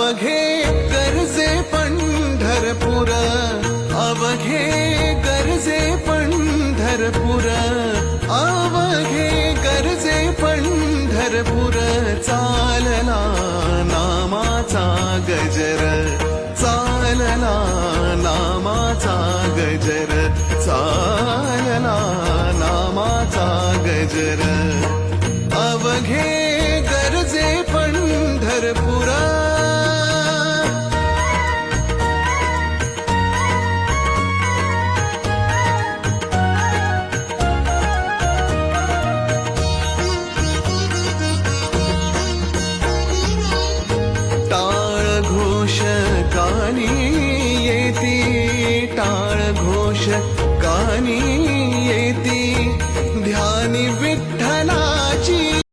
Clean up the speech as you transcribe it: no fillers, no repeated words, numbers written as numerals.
अवघे गरजे पंढरपूर, अवघे गरजे पंढरपूर, अवघे गरजे पंढरपूर. चालला नामाचा गजर, चालला नामाचा गजर, चालला नामाचा गजर. अवघे गरजे पंढरपूर.